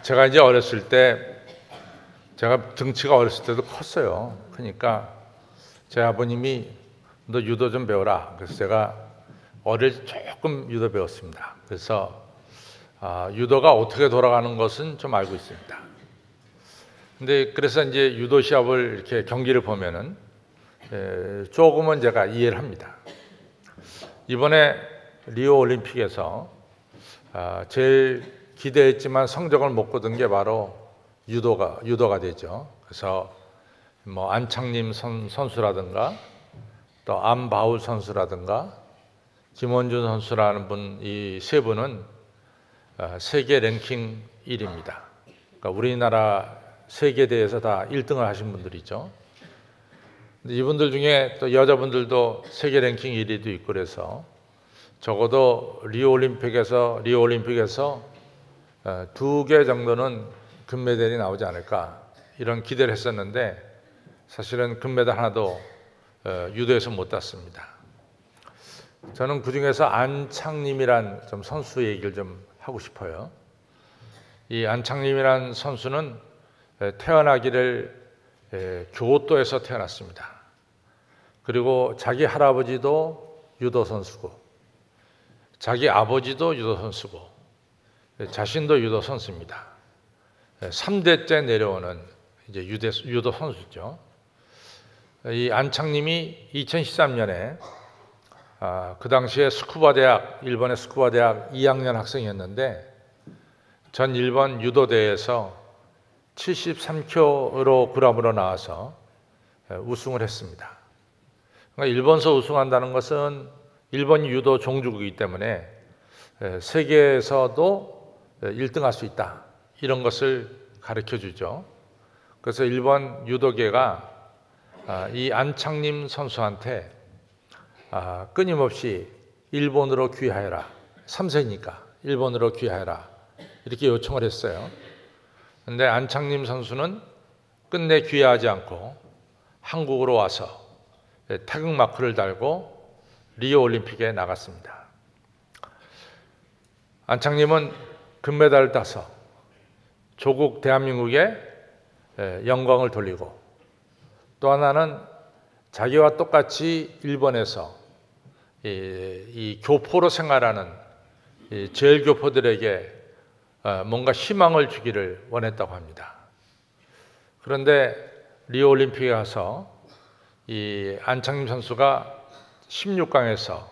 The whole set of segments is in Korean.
제가 이제 어렸을 때, 제가 등치가 어렸을 때도 컸어요. 그러니까 제 아버님이 너 유도 좀 배워라. 그래서 제가 어릴 때 조금 유도 배웠습니다. 그래서 유도가 어떻게 돌아가는 것은 좀 알고 있습니다. 근데 그래서 이제 유도 시합을 이렇게 경기를 보면은 조금은 제가 이해를 합니다. 이번에 리오 올림픽에서 제일 기대했지만 성적을 못 거둔 게 바로 유도가 되죠. 그래서 뭐 안창림 선수라든가 또 안바울 선수라든가 김원준 선수라는 분, 이 세 분은 세계 랭킹 1위입니다. 그러니까 우리나라 세계대회에서 다 1등을 하신 분들이죠. 근데 이분들 중에 또 여자분들도 세계 랭킹 1위도 있고 그래서 적어도 리오 올림픽에서 2개 정도는 금메달이 나오지 않을까 이런 기대를 했었는데 사실은 금메달 하나도 유도에서 못 땄습니다. 저는 그중에서 안창림이란 좀 선수 얘기를 좀 하고 싶어요. 이 안창림이란 선수는 태어나기를 교토에서 태어났습니다. 그리고 자기 할아버지도 유도 선수고 자기 아버지도 유도 선수고 자신도 유도 선수입니다. 3대째 내려오는 이제 유도 선수죠. 이 안창님이 2013년에 그 당시에 일본의 스쿠바 대학 2학년 학생이었는데 전 일본 유도 대회에서 73kg으로 나와서 우승을 했습니다. 그러니까 일본서 우승한다는 것은 일본 유도 종주국이기 때문에 세계에서도 1등할 수 있다 이런 것을 가르쳐 주죠. 그래서 일본 유도계가 이 안창림 선수한테 끊임없이 일본으로 귀화해라, 3세니까 일본으로 귀화해라 이렇게 요청을 했어요. 그런데 안창림 선수는 끝내 귀화하지 않고 한국으로 와서 태극 마크를 달고 리오 올림픽에 나갔습니다. 안창림은 금메달을 따서 조국 대한민국에 영광을 돌리고 또 하나는 자기와 똑같이 일본에서 이 교포로 생활하는 제일교포들에게 뭔가 희망을 주기를 원했다고 합니다. 그런데 리오 올림픽에 가서 이 안창림 선수가 16강에서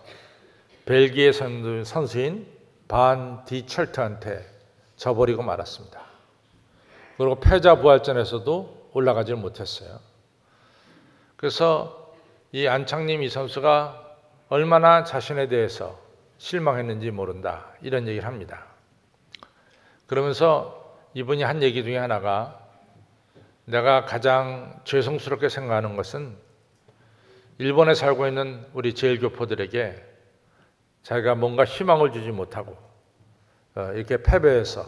벨기에 선수인 반 디철트한테 져버리고 말았습니다. 그리고 패자부활전에서도 올라가질 못했어요. 그래서 이 안창림 이 선수가 얼마나 자신에 대해서 실망했는지 모른다 이런 얘기를 합니다. 그러면서 이분이 한 얘기 중에 하나가 내가 가장 죄송스럽게 생각하는 것은 일본에 살고 있는 우리 제일교포들에게 자기가 뭔가 희망을 주지 못하고 이렇게 패배해서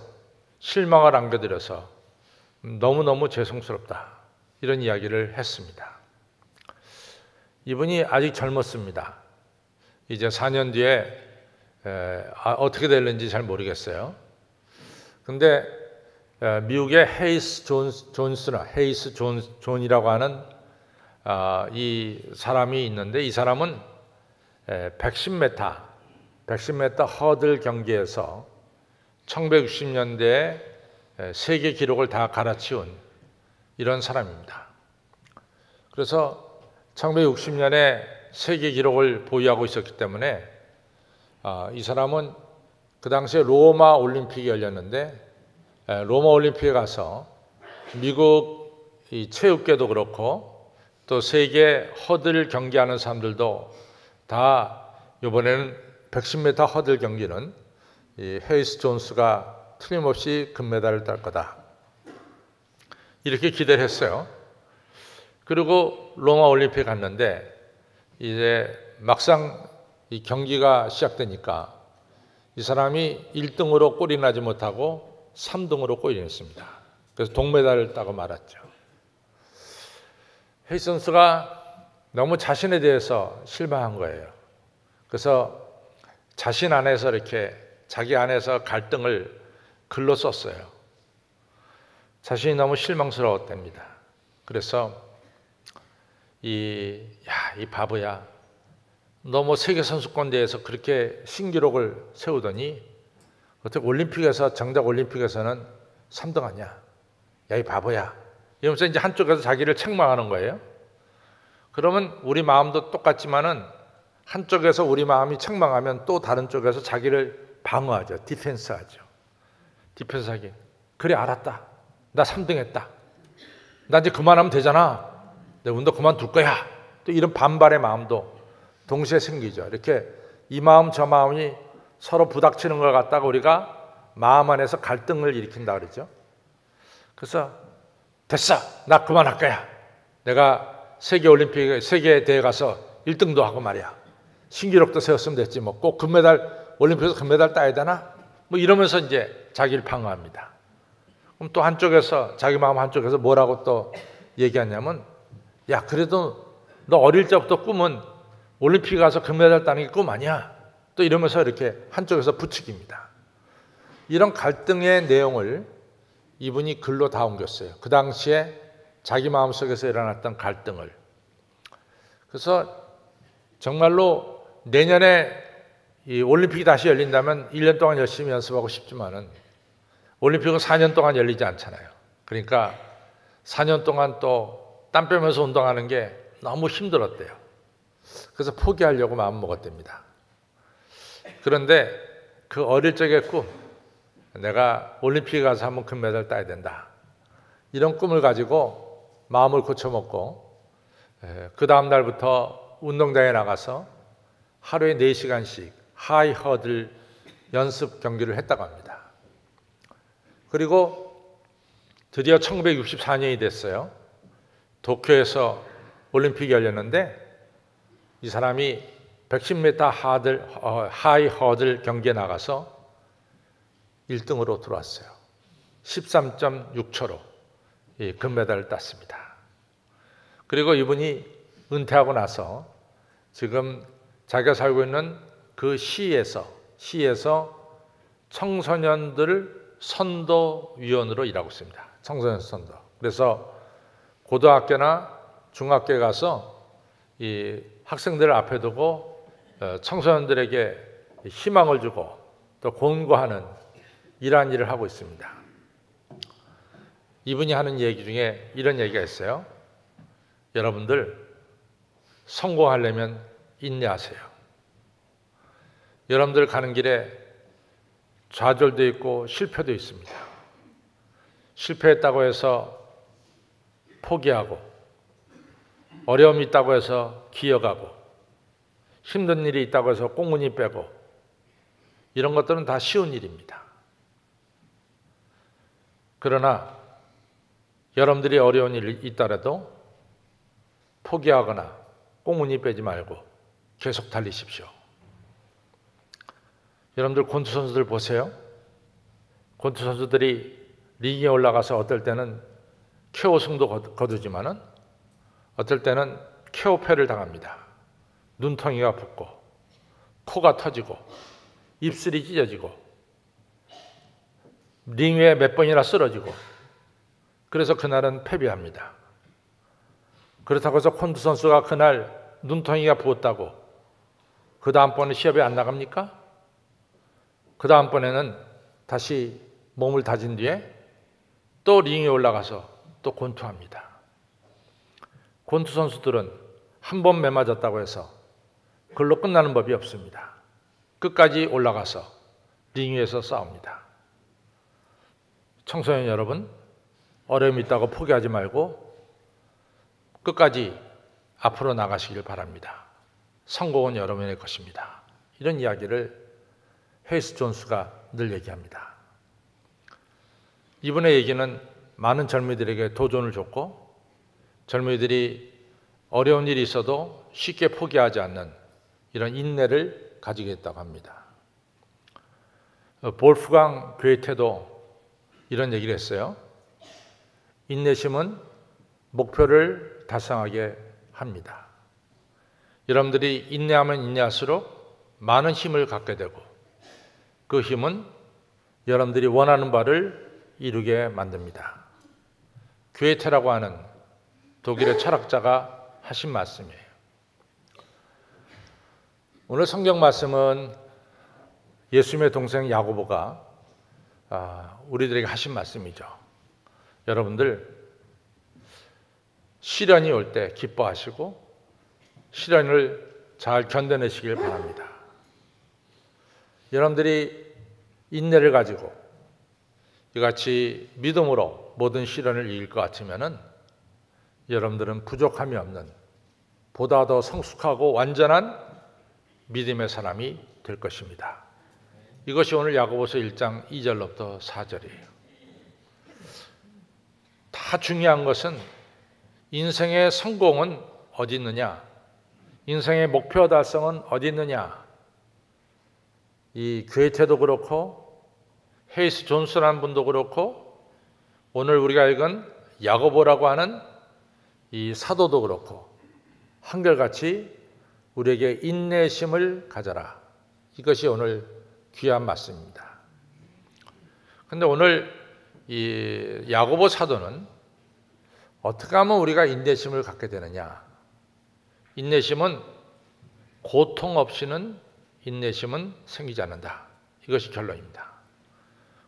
실망을 안겨드려서 너무너무 죄송스럽다 이런 이야기를 했습니다. 이분이 아직 젊었습니다. 이제 4년 뒤에 어떻게 될는지 잘 모르겠어요. 근데 미국의 헤이스 존이라고 하는 이 사람이 있는데 이 사람은 110m 허들 경기에서 1960년대에 세계 기록을 다 갈아치운 이런 사람입니다. 그래서 1960년에 세계 기록을 보유하고 있었기 때문에 이 사람은 그 당시에 로마 올림픽이 열렸는데 로마 올림픽에 가서 미국 이 체육계도 그렇고 또 세계 허들 경기하는 사람들도 다 이번에는 110m 허들 경기는 이 헤이스 존스가 틀림없이 금메달을 딸 거다 이렇게 기대를 했어요. 그리고 로마 올림픽 갔는데 이제 막상 이 경기가 시작되니까 이 사람이 1등으로 꼴이 나지 못하고 3등으로 꼴이 났습니다. 그래서 동메달을 따고 말았죠. 헤이스 선수가 너무 자신에 대해서 실망한 거예요. 그래서 자신 안에서 이렇게 자기 안에서 갈등을 글로 썼어요. 자신이 너무 실망스러웠답니다. 그래서 이 바보야, 너 뭐 세계 선수권 대회에서 그렇게 신기록을 세우더니 어떻게 올림픽에서, 정작 올림픽에서는 3등 하냐? 야, 이 바보야. 이러면서 이제 한쪽에서 자기를 책망하는 거예요. 그러면 우리 마음도 똑같지만은 한쪽에서 우리 마음이 책망하면 또 다른 쪽에서 자기를 방어하죠. 디펜스하죠. 디펜스하기. 그래, 알았다. 나 3등 했다. 나 이제 그만하면 되잖아. 내 운동 그만둘 거야. 또 이런 반발의 마음도 동시에 생기죠. 이렇게 이 마음 저 마음이 서로 부닥치는 걸 갖다가 우리가 마음 안에서 갈등을 일으킨다 그러죠. 그래서 됐어, 나 그만할 거야. 내가 세계올림픽, 세계대회 가서 1등도 하고 말이야. 신기록도 세웠으면 됐지 뭐 꼭 금메달, 올림픽에서 금메달 따야 되나? 뭐 이러면서 이제 자기를 방어합니다. 그럼 또 한쪽에서, 자기 마음 한쪽에서 뭐라고 또 얘기하냐면, 야, 그래도 너 어릴 때부터 꿈은 올림픽 가서 금메달 따는 게 꿈 아니야? 또 이러면서 이렇게 한쪽에서 부추깁니다. 이런 갈등의 내용을 이분이 글로 다 옮겼어요. 그 당시에 자기 마음속에서 일어났던 갈등을. 그래서 정말로 내년에 이 올림픽이 다시 열린다면 1년 동안 열심히 연습하고 싶지만은 올림픽은 4년 동안 열리지 않잖아요. 그러니까 4년 동안 또 땀 빼면서 운동하는 게 너무 힘들었대요. 그래서 포기하려고 마음먹었답니다. 그런데 그 어릴 적의 꿈, 내가 올림픽에 가서 한번 금메달 따야 된다, 이런 꿈을 가지고 마음을 고쳐먹고 그 다음 날부터 운동장에 나가서 하루에 4시간씩 하이 허들 연습 경기를 했다고 합니다. 그리고 드디어 1964년이 됐어요. 도쿄에서 올림픽이 열렸는데 이 사람이 110m 하이 허들 경기에 나가서 1등으로 들어왔어요. 13.6초로 금메달을 땄습니다. 그리고 이분이 은퇴하고 나서 지금 자기가 살고 있는 그 시에서 청소년들 선도위원으로 일하고 있습니다. 청소년 선도. 그래서 고등학교나 중학교에 가서 이 학생들을 앞에 두고 청소년들에게 희망을 주고 또 권고하는 이러한 일을 하고 있습니다. 이분이 하는 얘기 중에 이런 얘기가 있어요. 여러분들 성공하려면 인내하세요. 여러분들 가는 길에 좌절도 있고 실패도 있습니다. 실패했다고 해서 포기하고, 어려움이 있다고 해서 기어가고, 힘든 일이 있다고 해서 꽁무니 빼고, 이런 것들은 다 쉬운 일입니다. 그러나 여러분들이 어려운 일이 있더라도 포기하거나 꽁무니 빼지 말고 계속 달리십시오. 여러분들 권투 선수들 보세요. 권투 선수들이 링에 올라가서 어떨 때는 KO 승도 거두지만은 어떨 때는 KO 패를 당합니다. 눈덩이가 붓고 코가 터지고 입술이 찢어지고 링 위에 몇 번이나 쓰러지고, 그래서 그날은 패배합니다. 그렇다고 해서 권투 선수가 그날 눈덩이가 부었다고 그 다음번에 시합에 안 나갑니까? 그 다음번에는 다시 몸을 다진 뒤에 또 링에 올라가서 또 권투합니다. 권투 선수들은 한 번 매맞았다고 해서 그걸로 끝나는 법이 없습니다. 끝까지 올라가서 링 위에서 싸웁니다. 청소년 여러분, 어려움이 있다고 포기하지 말고 끝까지 앞으로 나가시길 바랍니다. 성공은 여러분의 것입니다. 이런 이야기를 헤이스 존스가 늘 얘기합니다. 이분의 얘기는 많은 젊은이들에게 도전을 줬고, 젊은이들이 어려운 일이 있어도 쉽게 포기하지 않는 이런 인내를 가지게 했다고 합니다. 볼프강 괴테도 이런 얘기를 했어요. 인내심은 목표를 달성하게 합니다. 여러분들이 인내하면 인내할수록 많은 힘을 갖게 되고, 그 힘은 여러분들이 원하는 바를 이루게 만듭니다. 괴테라고 하는 독일의 철학자가 하신 말씀이에요. 오늘 성경 말씀은 예수님의 동생 야고보가 우리들에게 하신 말씀이죠. 여러분들 시련이 올 때 기뻐하시고 시련을 잘 견뎌내시길 바랍니다. 여러분들이 인내를 가지고 이같이 믿음으로 모든 시련을 이길 것 같으면은 여러분들은 부족함이 없는 보다 더 성숙하고 완전한 믿음의 사람이 될 것입니다. 이것이 오늘 야고보서 1장 2절로부터 4절이에요. 다 중요한 것은 인생의 성공은 어디 있느냐, 인생의 목표 달성은 어디 있느냐. 이 괴테도 그렇고 헤이스 존스라는 분도 그렇고 오늘 우리가 읽은 야고보라고 하는 이 사도도 그렇고 한결같이 우리에게 인내심을 가져라. 이것이 오늘 귀한 말씀입니다. 그런데 오늘 이 야고보 사도는 어떻게 하면 우리가 인내심을 갖게 되느냐? 인내심은 고통 없이는 인내심은 생기지 않는다. 이것이 결론입니다.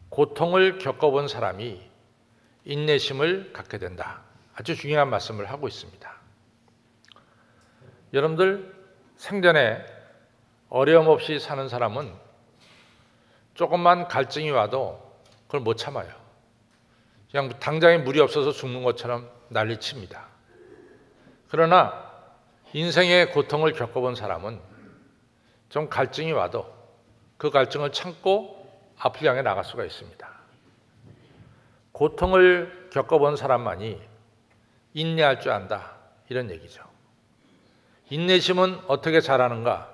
고통을 겪어본 사람이 인내심을 갖게 된다. 아주 중요한 말씀을 하고 있습니다. 여러분들 생전에 어려움 없이 사는 사람은 조금만 갈증이 와도 그걸 못 참아요. 그냥 당장에 물이 없어서 죽는 것처럼 난리칩니다. 그러나 인생의 고통을 겪어본 사람은 좀 갈증이 와도 그 갈증을 참고 앞을 향해 나갈 수가 있습니다. 고통을 겪어본 사람만이 인내할 줄 안다. 이런 얘기죠. 인내심은 어떻게 자라는가?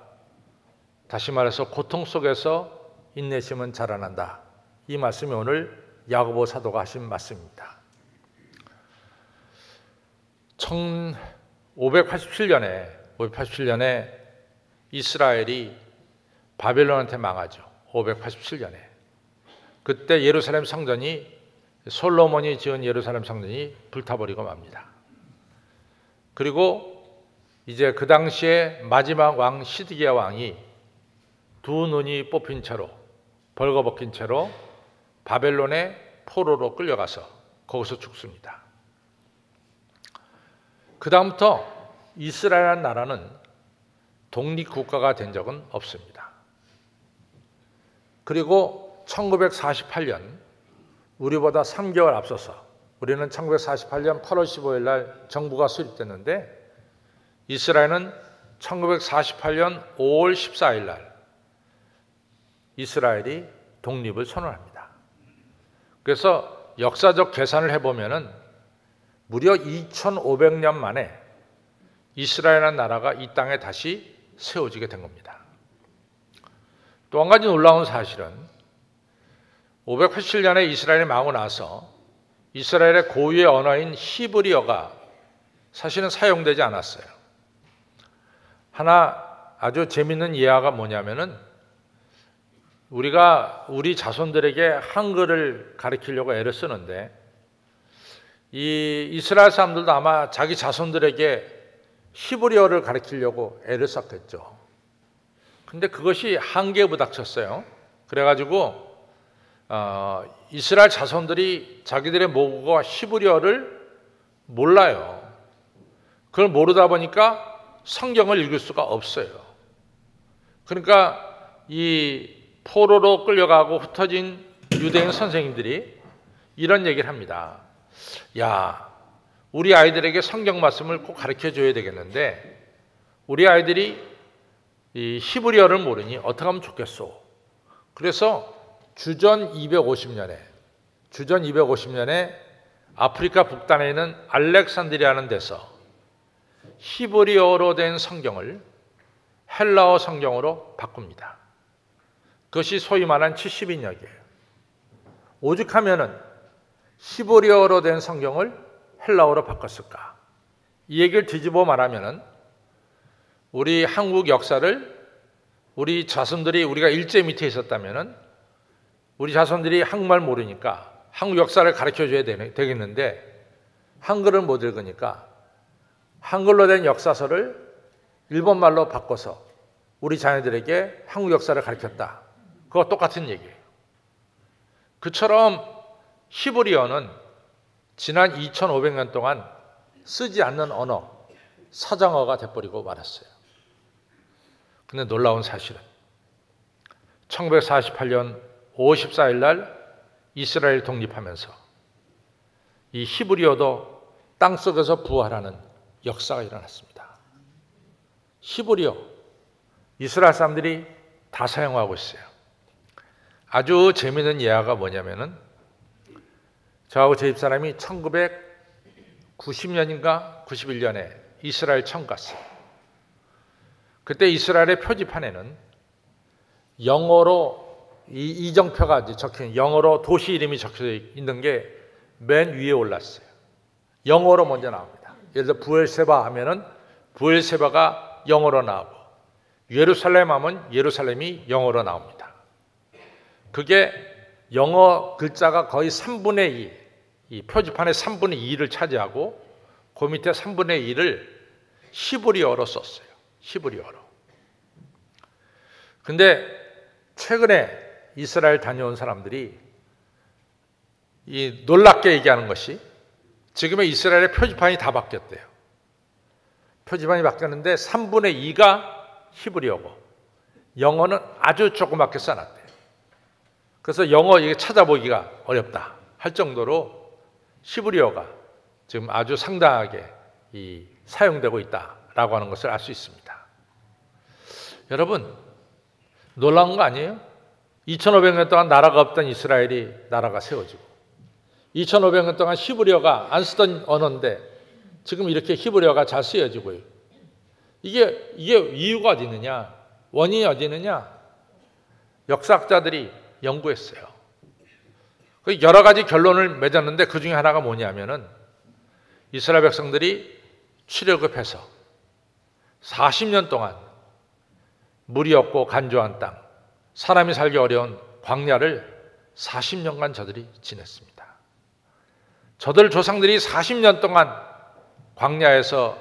다시 말해서 고통 속에서 인내심은 자라난다. 이 말씀이 오늘 야고보 사도가 하신 말씀입니다. 587년에 이스라엘이 바벨론한테 망하죠. 587년에. 그때 예루살렘 성전이 솔로몬이 지은 예루살렘 성전이 불타버리고 맙니다. 그리고 이제 그 당시에 마지막 왕 시드기야 왕이 두 눈이 뽑힌 채로 벌거벗긴 채로 바벨론의 포로로 끌려가서 거기서 죽습니다. 그 다음부터 이스라엘이라는 나라는 독립국가가 된 적은 없습니다. 그리고 1948년 우리보다 3개월 앞서서 우리는 1948년 8월 15일 날 정부가 수립됐는데 이스라엘은 1948년 5월 14일 날 이스라엘이 독립을 선언합니다. 그래서 역사적 계산을 해보면은 무려 2500년 만에 이스라엘이라는 나라가 이 땅에 다시 세워지게 된 겁니다. 또 한 가지 놀라운 사실은 587년에 이스라엘이 망하고 나서 이스라엘의 고유의 언어인 히브리어가 사실은 사용되지 않았어요. 하나 아주 재밌는 예화가 뭐냐면은 우리가 우리 자손들에게 한글을 가르치려고 애를 쓰는데 이 이스라엘 사람들도 아마 자기 자손들에게 히브리어를 가르치려고 애를 썼겠죠. 근데 그것이 한계에 부닥쳤어요. 그래가지고 이스라엘 자손들이 자기들의 모국어 히브리어를 몰라요. 그걸 모르다 보니까 성경을 읽을 수가 없어요. 그러니까 이 포로로 끌려가고 흩어진 유대인 선생님들이 이런 얘기를 합니다. 야, 우리 아이들에게 성경 말씀을 꼭 가르쳐줘야 되겠는데 우리 아이들이 이 히브리어를 모르니 어떻게 하면 좋겠소. 그래서 주전 250년에 아프리카 북단에 있는 알렉산드리아라는 데서 히브리어로 된 성경을 헬라어 성경으로 바꿉니다. 그것이 소위 말한 70인역이에요. 오죽하면은 히브리어로 된 성경을 헬라어로 바꿨을까? 이 얘기를 뒤집어 말하면은 우리 한국 역사를 우리 자손들이 우리가 일제 밑에 있었다면은 우리 자손들이 한국말 모르니까 한국 역사를 가르쳐줘야 되겠는데 한글을 못 읽으니까 한글로 된 역사서를 일본말로 바꿔서 우리 자녀들에게 한국 역사를 가르쳤다. 그거 똑같은 얘기예요. 그처럼 히브리어는 지난 2500년 동안 쓰지 않는 언어, 사장어가 돼버리고 말았어요. 근데 놀라운 사실은 1948년 5월 14일 날 이스라엘 독립하면서 이 히브리어도 땅속에서 부활하는 역사가 일어났습니다. 히브리어, 이스라엘 사람들이 다 사용하고 있어요. 아주 재미있는 예화가 뭐냐면은 저하고 제 집사람이 1990년인가 91년에 이스라엘 처음 갔어요. 그때 이스라엘의 표지판에는 영어로 이정표가 적힌 영어로 도시 이름이 적혀 있는 게 맨 위에 올랐어요. 영어로 먼저 나옵니다. 예를 들어 부엘세바 하면은 부엘세바가 영어로 나오고 예루살렘 하면 예루살렘이 영어로 나옵니다. 그게 영어 글자가 거의 3분의 2, 이 표지판의 3분의 2를 차지하고 그 밑에 3분의 2를 히브리어로 썼어요. 히브리어로. 근데 최근에 이스라엘 다녀온 사람들이 이 놀랍게 얘기하는 것이 지금의 이스라엘의 표지판이 다 바뀌었대요. 표지판이 바뀌었는데 3분의 2가 히브리어고 영어는 아주 조그맣게 써놨대요. 그래서 영어 이게 찾아보기가 어렵다 할 정도로 히브리어가 지금 아주 상당하게 사용되고 있다라고 하는 것을 알 수 있습니다. 여러분, 놀라운 거 아니에요? 2500년 동안 나라가 없던 이스라엘이 나라가 세워지고 2500년 동안 히브리어가 안 쓰던 언어인데 지금 이렇게 히브리어가 잘 쓰여지고요. 이게 이유가 어디 있느냐? 원인이 어디 있느냐? 역사학자들이 연구했어요. 여러 가지 결론을 맺었는데 그 중에 하나가 뭐냐면은 이스라엘 백성들이 출애굽해서 40년 동안 물이 없고 간조한 땅, 사람이 살기 어려운 광야를 40년간 저들이 지냈습니다. 저들 조상들이 40년 동안 광야에서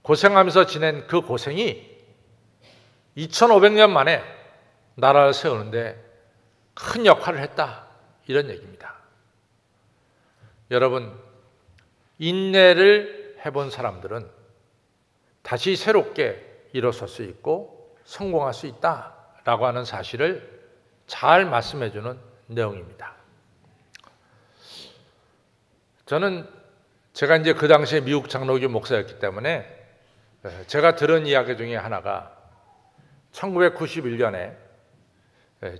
고생하면서 지낸 그 고생이 2500년 만에 나라를 세우는데 큰 역할을 했다. 이런 얘기입니다. 여러분, 인내를 해본 사람들은 다시 새롭게 일어설 수 있고 성공할 수 있다라고 하는 사실을 잘 말씀해 주는 내용입니다. 저는 제가 이제 그 당시에 미국 장로교 목사였기 때문에 제가 들은 이야기 중에 하나가 1991년에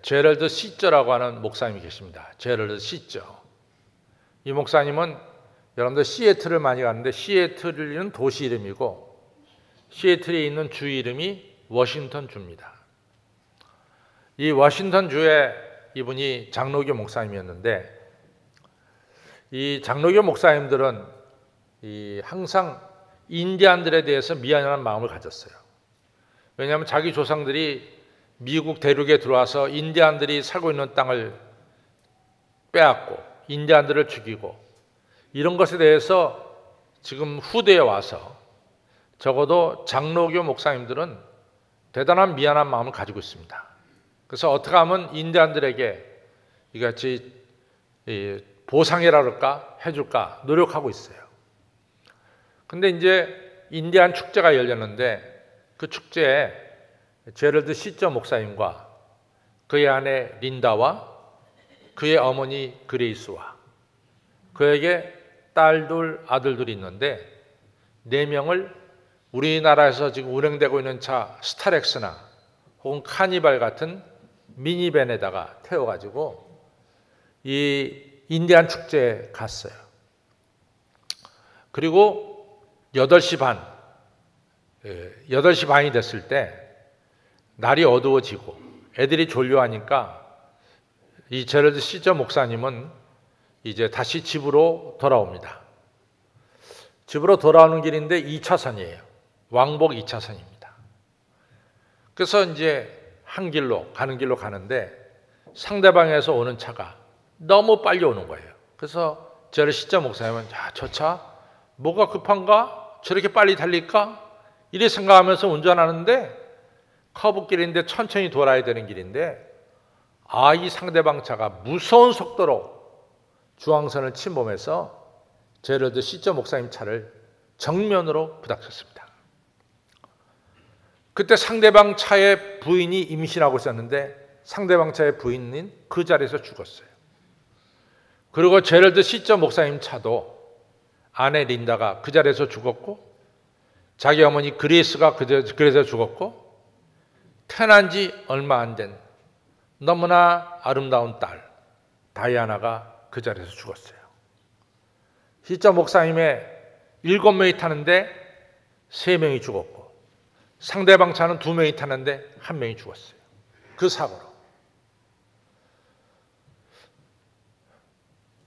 제럴드 시저라고 하는 목사님이 계십니다. 제럴드 시저. 이 목사님은 여러분들 시애틀을 많이 가는데 시애틀은 도시 이름이고 시애틀에 있는 주 이름이 워싱턴 주입니다. 이 워싱턴 주에 이분이 장로교 목사님이었는데 이 장로교 목사님들은 항상 인디안들에 대해서 미안한 마음을 가졌어요. 왜냐하면 자기 조상들이 미국 대륙에 들어와서 인디안들이 살고 있는 땅을 빼앗고 인디안들을 죽이고 이런 것에 대해서 지금 후대에 와서 적어도 장로교 목사님들은 대단한 미안한 마음을 가지고 있습니다. 그래서 어떻게 하면 인디안들에게 이같이 보상이라 그럴까 해줄까 노력하고 있어요. 근데 이제 인디안 축제가 열렸는데 그 축제에 제럴드 시저 목사님과 그의 아내 린다와 그의 어머니 그레이스와 그에게 딸 둘, 아들 둘이 있는데 4명을 우리나라에서 지금 운행되고 있는 차 스타렉스나 혹은 카니발 같은 미니밴에다가 태워가지고 이 인디안 축제에 갔어요. 그리고 8시 반이 됐을 때 날이 어두워지고 애들이 졸려하니까 이 제럴드 시저 목사님은 이제 다시 집으로 돌아옵니다. 집으로 돌아오는 길인데 2차선이에요. 왕복 2차선입니다. 그래서 이제 한 길로 가는 길로 가는데 상대방에서 오는 차가 너무 빨리 오는 거예요. 그래서 저를 시점 목사님은 야, 저 차 뭐가 급한가? 저렇게 빨리 달릴까? 이래 생각하면서 운전하는데 커브길인데 천천히 돌아야 되는 길인데 이 상대방 차가 무서운 속도로 중앙선을 침범해서 제럴드 시점 목사님 차를 정면으로 부닥쳤습니다. 그때 상대방 차의 부인이 임신하고 있었는데 상대방 차의 부인은 그 자리에서 죽었어요. 그리고 제럴드 시점 목사님 차도 아내 린다가 그 자리에서 죽었고 자기 어머니 그레이스가 그래서 죽었고 태어난 지 얼마 안 된 너무나 아름다운 딸 다이아나가 그 자리에서 죽었어요. 시점 목사님의 7명이 타는데 3명이 죽었고 상대방 차는 2명이 타는데 1명이 죽었어요. 그 사고로.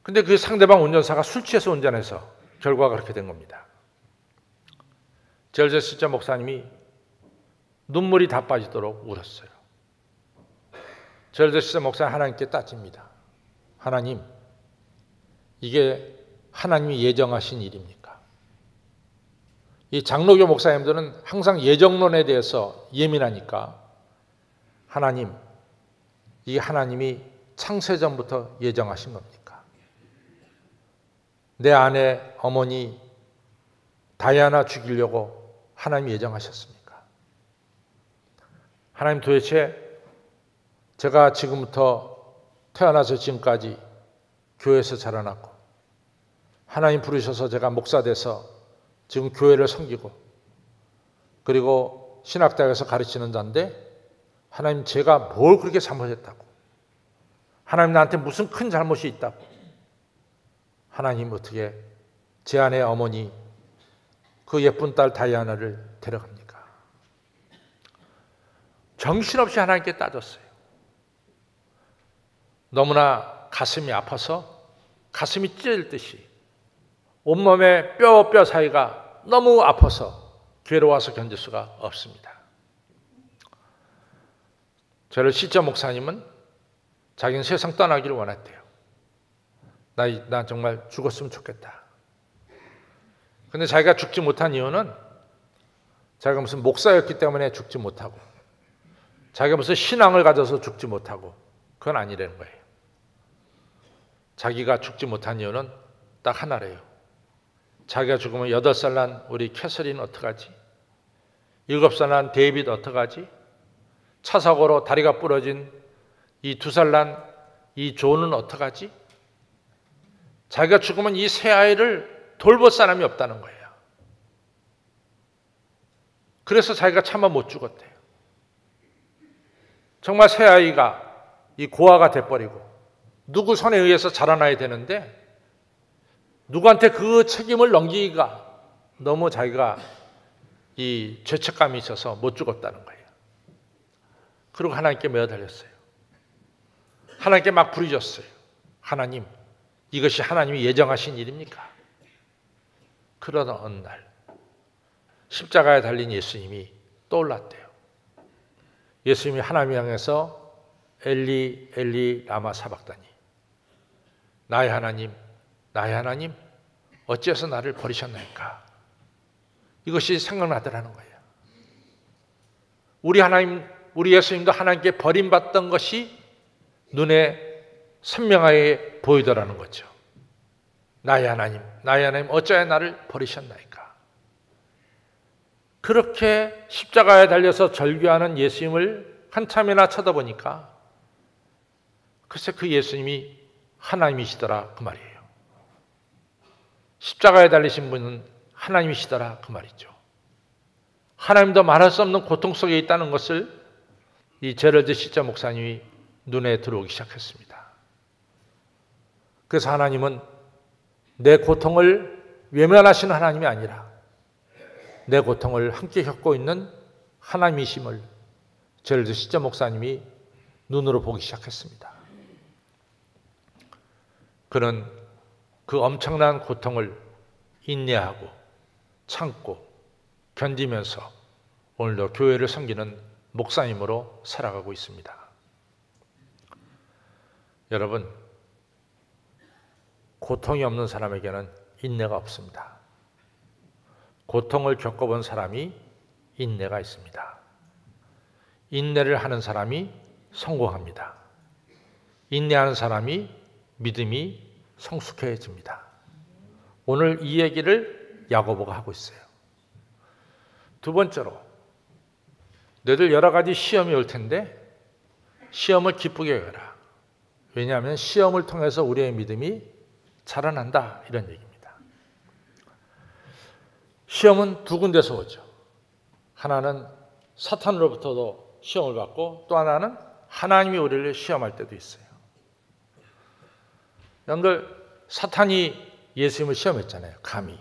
근데 그 상대방 운전사가 술 취해서 운전해서 결과가 그렇게 된 겁니다. 제럴드 시점 목사님이 눈물이 다 빠지도록 울었어요. 제럴드 시점 목사님 하나님께 따집니다. 하나님, 이게 하나님이 예정하신 일입니까? 이 장로교 목사님들은 항상 예정론에 대해서 예민하니까 하나님, 이 하나님이 창세전부터 예정하신 겁니까? 내 아내 어머니 다이아나 죽이려고 하나님이 예정하셨습니까? 하나님 도대체 제가 지금부터 태어나서 지금까지 교회에서 자라났고 하나님 부르셔서 제가 목사 돼서 지금 교회를 섬기고 그리고 신학대학에서 가르치는 자인데 하나님 제가 뭘 그렇게 잘못했다고 하나님 나한테 무슨 큰 잘못이 있다고 하나님 어떻게 제 아내 어머니 그 예쁜 딸 다이아나를 데려갑니까? 정신없이 하나님께 따졌어요. 너무나 가슴이 아파서 가슴이 찢어질 듯이 온몸의 뼈 사이가 너무 아파서 괴로워서 견딜 수가 없습니다. 저를 시점 목사님은 자기는 세상 떠나기를 원했대요. 나 정말 죽었으면 좋겠다. 근데 자기가 죽지 못한 이유는 자기가 무슨 목사였기 때문에 죽지 못하고 자기가 무슨 신앙을 가져서 죽지 못하고 그건 아니라는 거예요. 자기가 죽지 못한 이유는 딱 하나래요. 자기가 죽으면 8살 난 우리 캐서린 어떡하지? 7살 난 데이빗 어떡하지? 차 사고로 다리가 부러진 이 2살 난 이 존은 어떡하지? 자기가 죽으면 이 세 아이를 돌볼 사람이 없다는 거예요. 그래서 자기가 차마 못 죽었대요. 정말 새 아이가 이 고아가 돼버리고 누구 손에 의해서 자라나야 되는데 누구한테 그 책임을 넘기기가 너무 자기가 이 죄책감이 있어서 못 죽었다는 거예요. 그리고 하나님께 매어달렸어요. 하나님께 막 부르짖었어요. 하나님, 이것이 하나님이 예정하신 일입니까? 그러던 어느 날 십자가에 달린 예수님이 떠올랐대요. 예수님이 하나님 향해서 엘리 엘리 라마 사박다니 나의 하나님 어찌해서 나를 버리셨나이까? 이것이 생각나더라는 거예요. 우리 예수님도 하나님께 버림받던 것이 눈에 선명하게 보이더라는 거죠. 나의 하나님 어찌하여 나를 버리셨나이까? 그렇게 십자가에 달려서 절규하는 예수님을 한참이나 쳐다보니까 글쎄 그 예수님이 하나님이시더라 그 말이에요. 십자가에 달리신 분은 하나님이시더라 그 말이죠. 하나님도 말할 수 없는 고통 속에 있다는 것을 이 제럴드 시점 목사님이 눈에 들어오기 시작했습니다. 그래서 하나님은 내 고통을 외면하시는 하나님이 아니라 내 고통을 함께 겪고 있는 하나님이심을 제럴드 시점 목사님이 눈으로 보기 시작했습니다. 그는 그 엄청난 고통을 인내하고 참고 견디면서 오늘도 교회를 섬기는 목사님으로 살아가고 있습니다. 여러분, 고통이 없는 사람에게는 인내가 없습니다. 고통을 겪어본 사람이 인내가 있습니다. 인내를 하는 사람이 성공합니다. 인내하는 사람이 믿음이 성숙해집니다. 오늘 이 얘기를 야고보가 하고 있어요. 두 번째로, 너희들 여러 가지 시험이 올 텐데 시험을 기쁘게 여겨라. 왜냐하면 시험을 통해서 우리의 믿음이 자라난다, 이런 얘기입니다. 시험은 두 군데서 오죠. 하나는 사탄으로부터도 시험을 받고, 또 하나는 하나님이 우리를 시험할 때도 있어요. 여러분들, 사탄이 예수님을 시험했잖아요. 감히.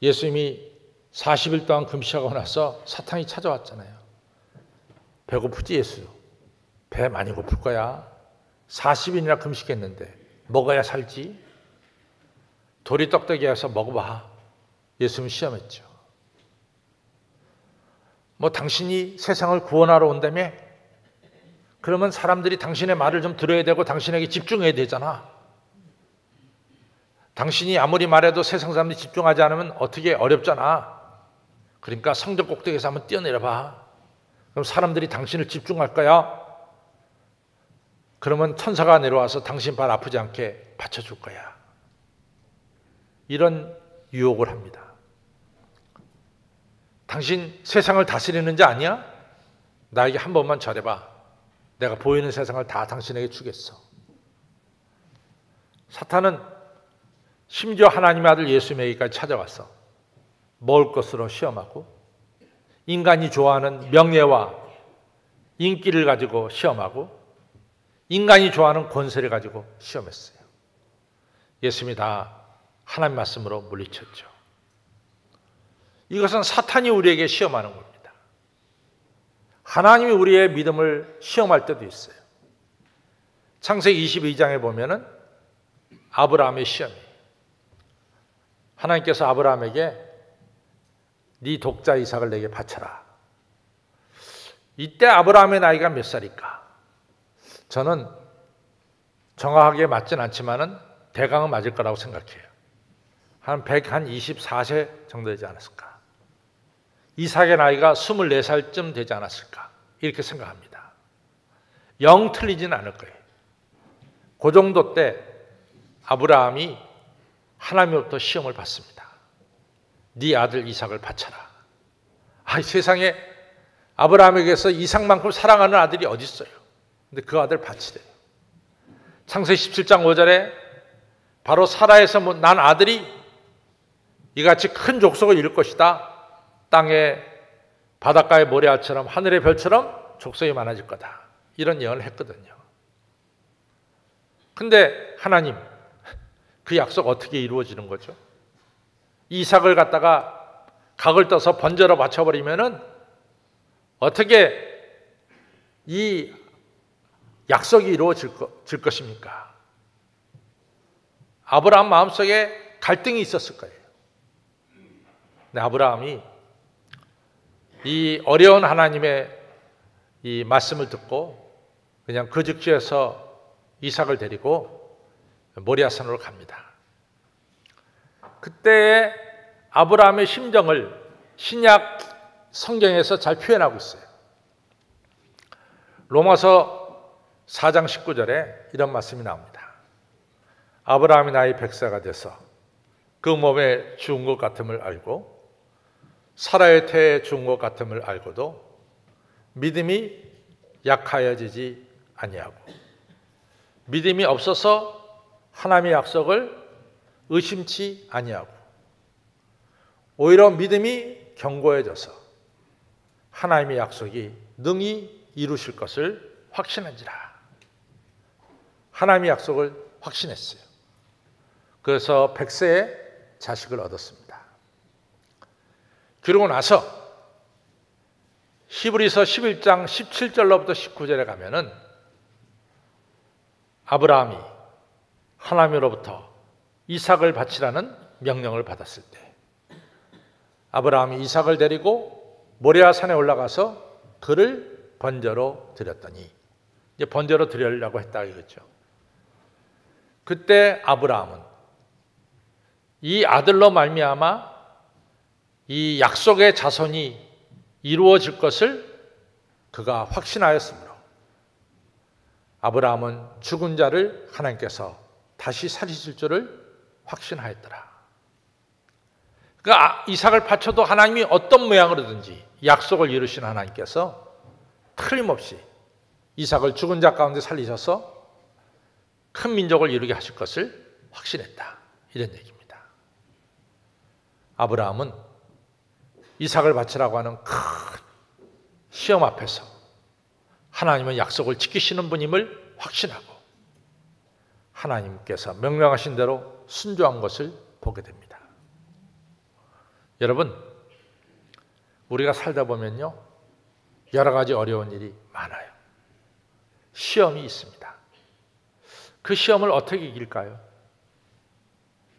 예수님이 40일 동안 금식하고 나서 사탄이 찾아왔잖아요. 배고프지 예수? 배 많이 고플 거야. 40일이나 금식했는데 먹어야 살지. 도리 떡떡이어서 먹어봐. 예수님 시험했죠. 뭐 당신이 세상을 구원하러 온다며? 그러면 사람들이 당신의 말을 좀 들어야 되고 당신에게 집중해야 되잖아. 당신이 아무리 말해도 세상 사람들이 집중하지 않으면 어떻게 어렵잖아. 그러니까 성전 꼭대기에서 한번 뛰어내려 봐. 그럼 사람들이 당신을 집중할 거야. 그러면 천사가 내려와서 당신 발 아프지 않게 받쳐줄 거야. 이런 유혹을 합니다. 당신 세상을 다스리는 자 아니야? 나에게 한 번만 절해봐. 내가 보이는 세상을 다 당신에게 주겠어. 사탄은 심지어 하나님의 아들 예수님에게까지 찾아와서 먹을 것으로 시험하고, 인간이 좋아하는 명예와 인기를 가지고 시험하고, 인간이 좋아하는 권세를 가지고 시험했어요. 예수님이 다 하나님 말씀으로 물리쳤죠. 이것은 사탄이 우리에게 시험하는 겁니다. 하나님이 우리의 믿음을 시험할 때도 있어요. 창세기 22장에 보면은 아브라함의 시험이에요. 하나님께서 아브라함에게 네 독자 이삭을 내게 바쳐라. 이때 아브라함의 나이가 몇 살일까? 저는 정확하게 맞진 않지만은 대강은 맞을 거라고 생각해요. 한 124세 정도 되지 않았을까? 이삭의 나이가 24살쯤 되지 않았을까? 이렇게 생각합니다. 영 틀리지는 않을 거예요. 그 정도 때 아브라함이 하나님으로부터 시험을 받습니다. 네 아들 이삭을 바쳐라. 세상에 아브라함에게서 이삭만큼 사랑하는 아들이 어디 있어요? 근데 그 아들 바치래요. 창세기 17장 5절에 바로 사라에서 난 아들이 이같이 큰 족속을 이룰 것이다. 땅에 바닷가의 모래알처럼 하늘의 별처럼 족속이 많아질 거다. 이런 예언을 했거든요. 근데 하나님, 그 약속 어떻게 이루어지는 거죠? 이삭을 갖다가 각을 떠서 번제로 바쳐버리면은 어떻게 이 약속이 이루어질 것입니까? 아브라함 마음속에 갈등이 있었을 거예요. 근데 아브라함이 이 어려운 하나님의 이 말씀을 듣고 그냥 그 즉시에서 이삭을 데리고 모리아산으로 갑니다. 그때의 아브라함의 심정을 신약 성경에서 잘 표현하고 있어요. 로마서 4장 19절에 이런 말씀이 나옵니다. 아브라함이 나이 100세가 돼서 그 몸에 죽은 것 같음을 알고 사라의 태에 죽은 것 같음을 알고도 믿음이 약하여지지 아니하고 믿음이 없어서 하나님의 약속을 의심치 아니하고 오히려 믿음이 견고해져서 하나님의 약속이 능히 이루실 것을 확신한지라. 하나님의 약속을 확신했어요. 그래서 100세에 자식을 얻었습니다. 그러고 나서 히브리서 11장 17절로부터 19절에 가면은 아브라함이 하나님으로부터 이삭을 바치라는 명령을 받았을 때 아브라함이 이삭을 데리고 모리아 산에 올라가서 그를 번제로 드렸더니 이제 번제로 드리려고 했다 이거죠. 그때 아브라함은 이 아들로 말미암아 이 약속의 자손이 이루어질 것을 그가 확신하였으므로 아브라함은 죽은 자를 하나님께서 다시 살리실 줄을 확신하였더라. 그러니까 이삭을 바쳐도 하나님이 어떤 모양으로든지 약속을 이루신 하나님께서 틀림없이 이삭을 죽은 자 가운데 살리셔서 큰 민족을 이루게 하실 것을 확신했다. 이런 얘기입니다. 아브라함은 이삭을 바치라고 하는 큰 시험 앞에서 하나님은 약속을 지키시는 분임을 확신하고 하나님께서 명령하신 대로 순종한 것을 보게 됩니다. 여러분, 우리가 살다 보면요, 여러 가지 어려운 일이 많아요. 시험이 있습니다. 그 시험을 어떻게 이길까요?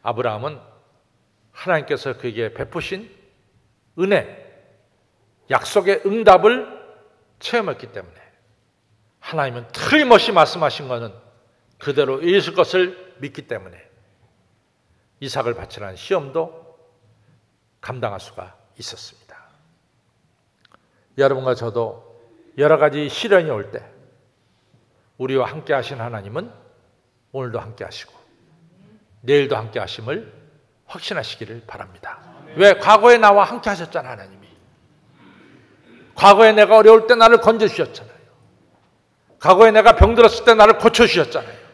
아브라함은 하나님께서 그에게 베푸신 은혜, 약속의 응답을 체험했기 때문에 하나님은 틀림없이 말씀하신 것은 그대로 이루실 것을 믿기 때문에 이삭을 바치라는 시험도 감당할 수가 있었습니다. 여러분과 저도 여러 가지 시련이 올 때 우리와 함께 하신 하나님은 오늘도 함께 하시고 내일도 함께 하심을 확신하시기를 바랍니다. 왜? 과거에 나와 함께 하셨잖아. 하나님이 과거에 내가 어려울 때 나를 건져주셨잖아요. 과거에 내가 병들었을 때 나를 고쳐주셨잖아요.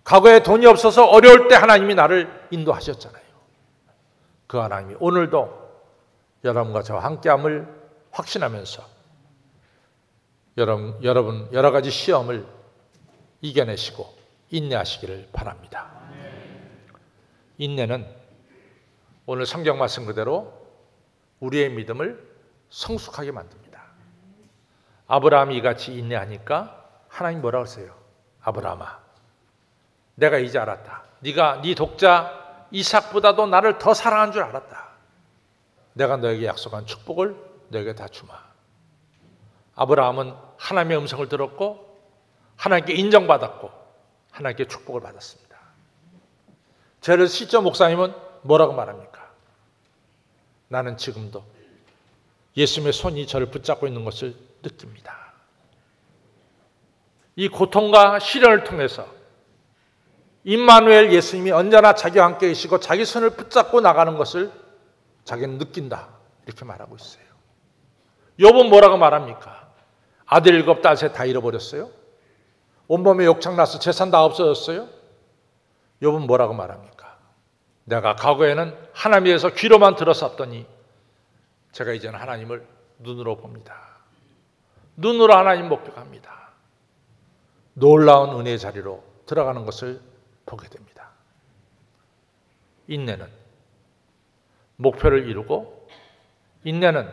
과거에 돈이 없어서 어려울 때 하나님이 나를 인도하셨잖아요. 그 하나님이 오늘도 여러분과 저와 함께함을 확신하면서 여러분 여러 가지 시험을 이겨내시고 인내하시기를 바랍니다. 인내는 오늘 성경 말씀 그대로 우리의 믿음을 성숙하게 만듭니다. 아브라함이 이같이 인내하니까 하나님 뭐라고 하세요? 아브라함아, 내가 이제 알았다. 네가 네 독자 이삭보다도 나를 더 사랑한 줄 알았다. 내가 너에게 약속한 축복을 너에게 다 주마. 아브라함은 하나님의 음성을 들었고 하나님께 인정받았고 하나님께 축복을 받았습니다. 제를 시저 목사님은 뭐라고 말합니까? 나는 지금도 예수님의 손이 저를 붙잡고 있는 것을 느낍니다. 이 고통과 시련을 통해서 임마누엘 예수님이 언제나 자기와 함께 계시고 자기 손을 붙잡고 나가는 것을 자기는 느낀다. 이렇게 말하고 있어요. 욥은 뭐라고 말합니까? 아들 7, 딸 3 다 잃어버렸어요. 온몸에 욕창나서 재산 다 없어졌어요. 욥은 뭐라고 말합니까? 내가 과거에는 하나님에 대해서 귀로만 들었었더니 제가 이제는 하나님을 눈으로 봅니다. 눈으로 하나님 목격합니다. 놀라운 은혜의 자리로 들어가는 것을 보게 됩니다. 인내는 목표를 이루고 인내는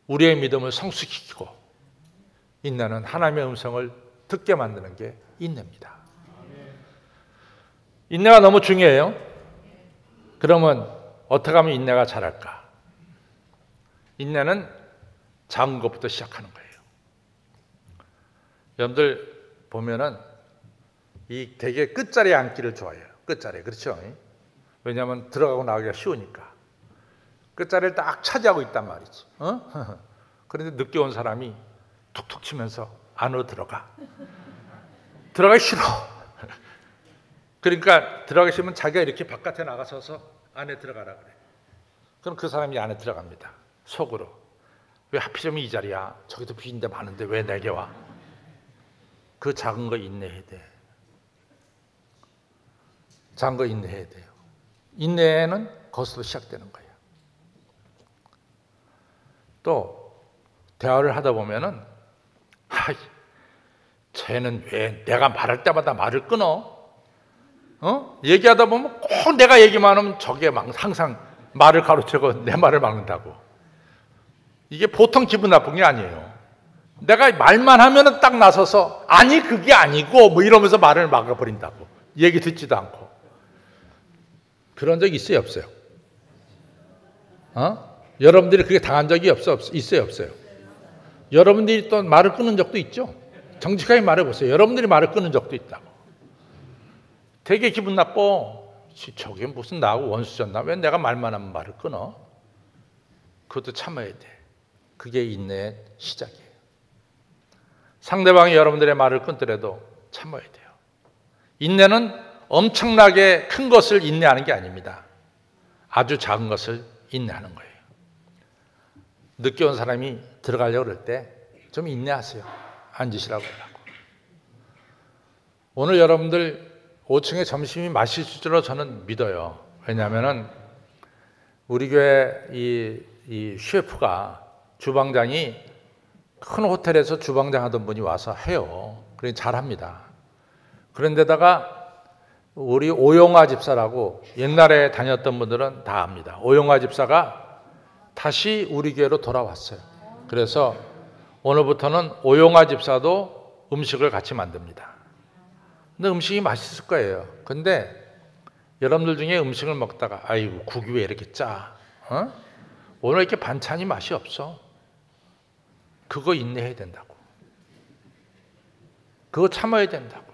우리의 믿음을 성숙시키고 인내는 하나님의 음성을 듣게 만드는 게 인내입니다. 인내가 너무 중요해요. 그러면 어떻게 하면 인내가 자랄까? 인내는 작은 것부터 시작하는 거예요. 여러분들 보면은 이 되게 끝자리에 앉기를 좋아해요. 끝자리에. 그렇죠? 왜냐하면 들어가고 나가기가 쉬우니까. 끝자리를 딱 차지하고 있단 말이지. 그런데 늦게 온 사람이 툭툭 치면서 안으로 들어가. 들어가기 싫어. 그러니까 들어가기 싫으면 자기가 이렇게 바깥에 나가서서 안에 들어가라 그래. 그럼 그 사람이 안에 들어갑니다. 속으로. 왜 하필이면 이 자리야? 저기도 비인데 많은데 왜 내게 와? 그 작은 거 인내해야 돼. 작은 거 인내해야 돼요. 인내는 거기서 시작되는 거예요. 또 대화를 하다 보면은 쟤는 왜 내가 말할 때마다 말을 끊어? 얘기하다 보면 꼭 내가 얘기만 하면 저게 항상 말을 가로채고 내 말을 막는다고. 이게 보통 기분 나쁜 게 아니에요. 내가 말만 하면은 딱 나서서 아니 그게 아니고 뭐 이러면서 말을 막아버린다고. 얘기 듣지도 않고. 그런 적이 있어요, 없어요? 여러분들이 그게 당한 적이 있어요, 없어요? 여러분들이 또 말을 끊은 적도 있죠? 정직하게 말해보세요. 여러분들이 말을 끊은 적도 있다고. 되게 기분 나빠. 저게 무슨 나하고 원수졌나? 왜 내가 말만 하면 말을 끊어? 그것도 참아야 돼. 그게 인내의 시작이에요. 상대방이 여러분들의 말을 끊더라도 참아야 돼요. 인내는 엄청나게 큰 것을 인내하는 게 아닙니다. 아주 작은 것을 인내하는 거예요. 늦게 온 사람이 들어가려고 그럴 때 좀 인내하세요. 앉으시라고 하라고. 오늘 여러분들 5층에 점심이 맛있을 줄로 저는 믿어요. 왜냐하면 우리 교회 이 셰프가, 주방장이 큰 호텔에서 주방장 하던 분이 와서 해요. 그래 잘합니다. 그런데다가 우리 오용화 집사라고 옛날에 다녔던 분들은 다 압니다. 오용화 집사가 다시 우리 교회로 돌아왔어요. 그래서 오늘부터는 오용화 집사도 음식을 같이 만듭니다. 근데 음식이 맛있을 거예요. 근데 여러분들 중에 음식을 먹다가 아이고 국이 왜 이렇게 짜? 오늘 이렇게 반찬이 맛이 없어. 그거 인내해야 된다고. 그거 참아야 된다고.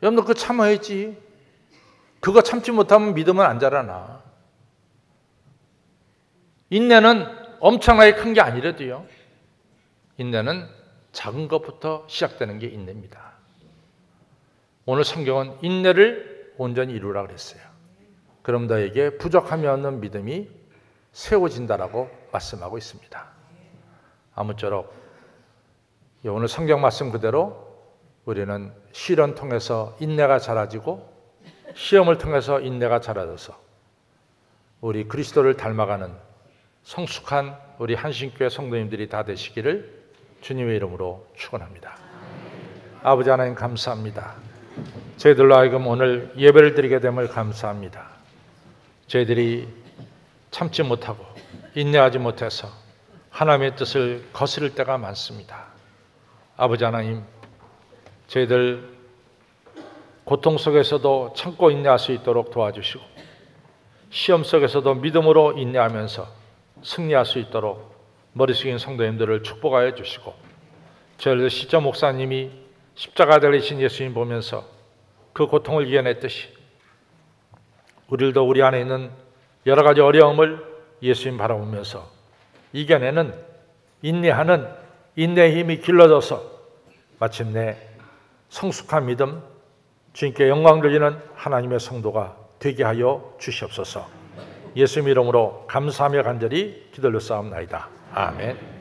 여러분들 그거 참아야지. 그거 참지 못하면 믿음은 안 자라나. 인내는 엄청나게 큰 게 아니라도요. 인내는 작은 것부터 시작되는 게 인내입니다. 오늘 성경은 인내를 온전히 이루라 그랬어요. 그럼 너에게 부족함이 없는 믿음이 세워진다라고 말씀하고 있습니다. 아무쪼록 오늘 성경 말씀 그대로 우리는 시련 통해서 인내가 자라지고 시험을 통해서 인내가 자라져서 우리 그리스도를 닮아가는 성숙한 우리 한신교회 성도님들이 다 되시기를 주님의 이름으로 축원합니다. 아버지 하나님 감사합니다. 저희들로 하여금 오늘 예배를 드리게 됨을 감사합니다. 저희들이 참지 못하고 인내하지 못해서 하나님의 뜻을 거스를 때가 많습니다. 아버지 하나님, 저희들 고통 속에서도 참고 인내할 수 있도록 도와주시고 시험 속에서도 믿음으로 인내하면서 승리할 수 있도록 머리 숙인 성도님들을 축복하여 주시고 저희들 시저 목사님이 십자가 달리신 예수님 보면서 그 고통을 이겨냈듯이 우리들도 우리 안에 있는 여러 가지 어려움을 예수님 바라보면서 이겨내는 인내하는 인내의 힘이 길러져서 마침내 성숙한 믿음, 주님께 영광 돌리는 하나님의 성도가 되게 하여 주시옵소서. 예수님 이름으로 감사하며 간절히 기도를 쌓옵나이다. 아멘.